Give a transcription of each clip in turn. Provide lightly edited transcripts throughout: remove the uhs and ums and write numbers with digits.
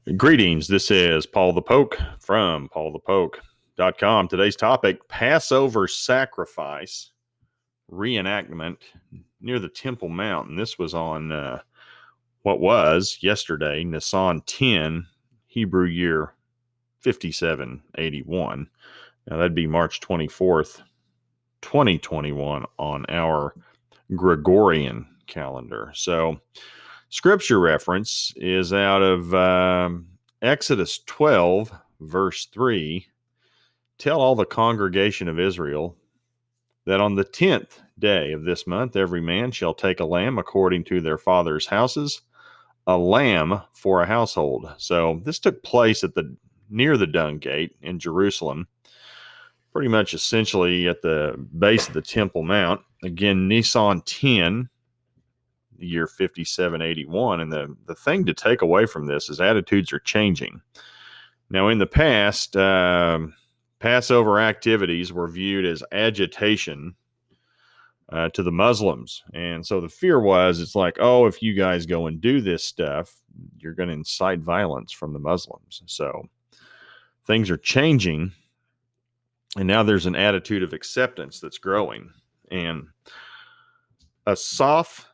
Greetings. This is Paul the Poke from PaulthePoke.com. Today's topic: Passover sacrifice reenactment near the Temple Mount. And this was on what was yesterday, Nisan 10, Hebrew year 5781. Now that'd be March 24th, 2021 on our Gregorian calendar. So scripture reference is out of Exodus 12, verse 3. Tell all the congregation of Israel that on the 10th day of this month, every man shall take a lamb according to their father's houses, a lamb for a household. So this took place near the Dung Gate in Jerusalem, pretty much essentially at the base of the Temple Mount. Again, Nisan 10, the year 5781. And the thing to take away from this is attitudes are changing. Now, in the past, Passover activities were viewed as agitation to the Muslims. And so the fear was, it's like, oh, if you guys go and do this stuff, you're going to incite violence from the Muslims. So things are changing. And now there's an attitude of acceptance that's growing. And Asaf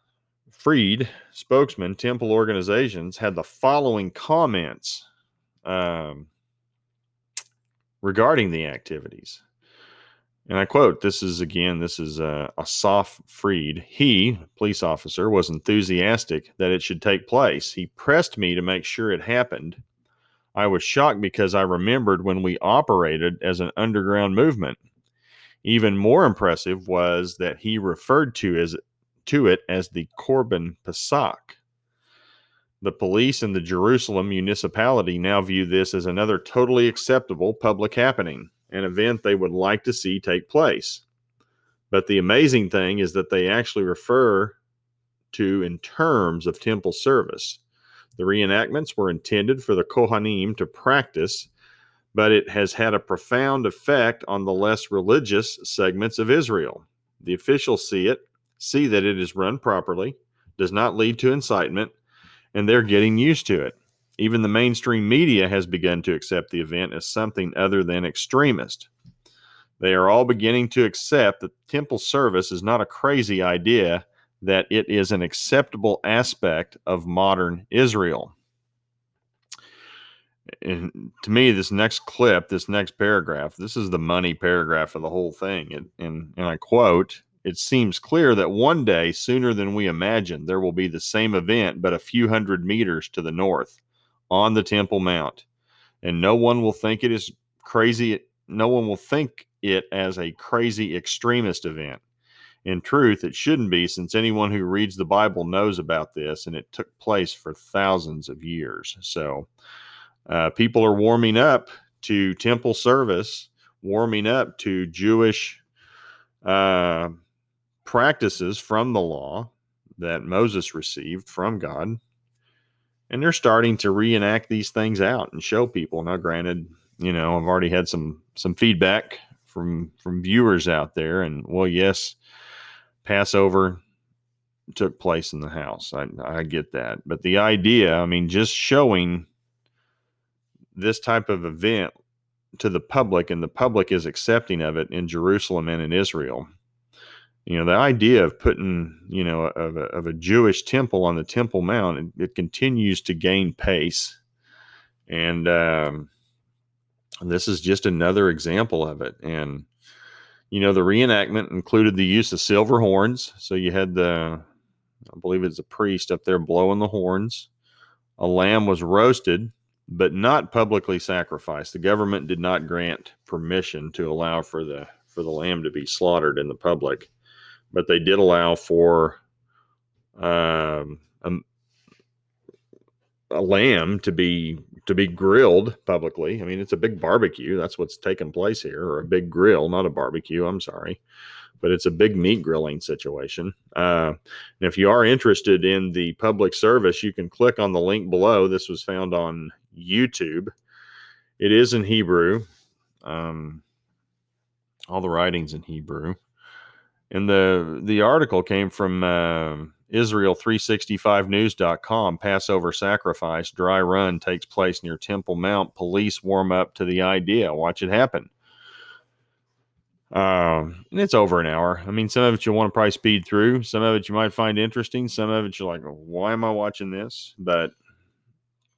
Freed, spokesman, temple organizations, had the following comments regarding the activities. And I quote, this is Asaf Freed. He, police officer, was enthusiastic that it should take place. He pressed me to make sure it happened. I was shocked because I remembered when we operated as an underground movement. Even more impressive was that he referred to it as the Korban Pesach. The police and the Jerusalem municipality now view this as another totally acceptable public happening, an event they would like to see take place. But the amazing thing is that they actually refer to in terms of temple service. The reenactments were intended for the Kohanim to practice, but it has had a profound effect on the less religious segments of Israel. The officials see that it is run properly, does not lead to incitement, and they're getting used to it. Even the mainstream media has begun to accept the event as something other than extremist. They are all beginning to accept that temple service is not a crazy idea, that it is an acceptable aspect of modern Israel. And to me, this next paragraph, this is the money paragraph of the whole thing. And I quote, "It seems clear that one day, sooner than we imagine, there will be the same event, but a few hundred meters to the north, on the Temple Mount. And no one will think it is crazy. No one will think it as a crazy extremist event. In truth, it shouldn't be, since anyone who reads the Bible knows about this, and it took place for thousands of years." So people are warming up to temple service, warming up to Jewish practices from the law that Moses received from God. And they're starting to reenact these things out and show people. Now, granted, I've already had some feedback from viewers out there. And, well, yes, Passover took place in the house. I get that. But the idea, just showing this type of event to the public, and the public is accepting of it in Jerusalem and in Israel. The idea of putting, of a Jewish temple on the Temple Mount, it continues to gain pace. And this is just another example of it. And, the reenactment included the use of silver horns. So you had I believe it's a priest up there blowing the horns. A lamb was roasted, but not publicly sacrificed. The government did not grant permission to allow for the lamb to be slaughtered in the public, but they did allow for a lamb to be grilled publicly. It's a big barbecue. That's what's taking place here, or a big grill, not a barbecue. I'm sorry, but it's a big meat grilling situation. And if you are interested in the public service, you can click on the link below. This was found on YouTube. It is in Hebrew. All the writing's in Hebrew. And the article came from Israel365news.com, Passover sacrifice, dry run takes place near Temple Mount. Police warm up to the idea. Watch it happen. And it's over an hour. I mean, some of it you'll want to probably speed through. Some of it you might find interesting. Some of it you're like, why am I watching this? But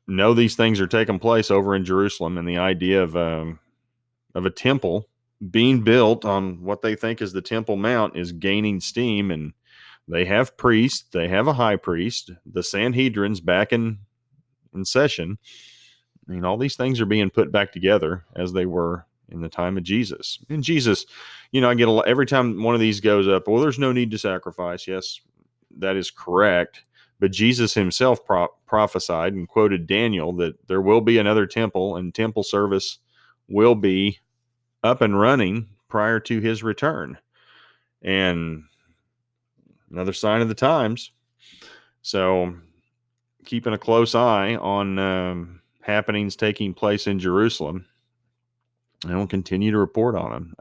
know these things are taking place over in Jerusalem, and the idea of a temple being built on what they think is the Temple Mount is gaining steam. And they have priests. They have a high priest. The Sanhedrin's back in session. I mean, all these things are being put back together as they were in the time of Jesus. And Jesus, I get every time one of these goes up, well, there's no need to sacrifice. Yes, that is correct. But Jesus himself prophesied and quoted Daniel that there will be another temple, and temple service will be up and running prior to his return. And another sign of the times. So keeping a close eye on happenings taking place in Jerusalem. And we'll continue to report on them.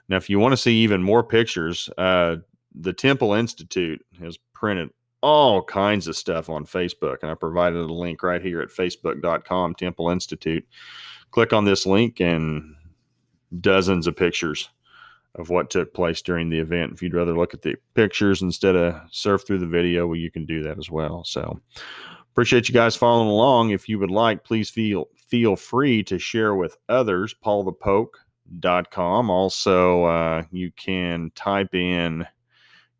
Now, if you want to see even more pictures, the Temple Institute has printed all kinds of stuff on Facebook, and I provided a link right here at facebook.com, Temple Institute. Click on this link and dozens of pictures of what took place during the event. If you'd rather look at the pictures instead of surf through the video, well, you can do that as well. So appreciate you guys following along. If you would like, please feel free to share with others, PaulthePoke.com. Also, you can type in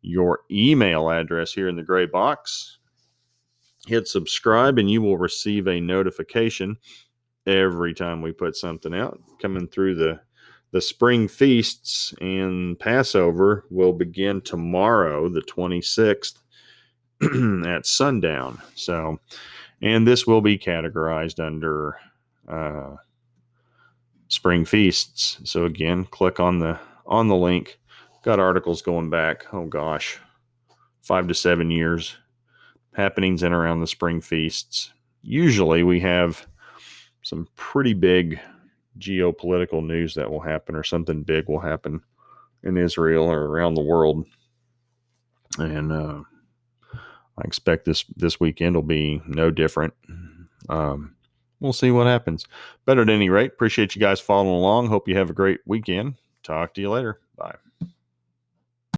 your email address here in the gray box. Hit subscribe, and you will receive a notification every time we put something out. Coming through the spring feasts and Passover will begin tomorrow, the 26th, at sundown. So, and this will be categorized under spring feasts. So again, click on the link. Got articles going back, 5 to 7 years, happenings in around the spring feasts. Usually we have some pretty big geopolitical news that will happen, or something big will happen in Israel or around the world. And I expect this weekend will be no different. We'll see what happens. But at any rate, appreciate you guys following along. Hope you have a great weekend. Talk to you later. Bye.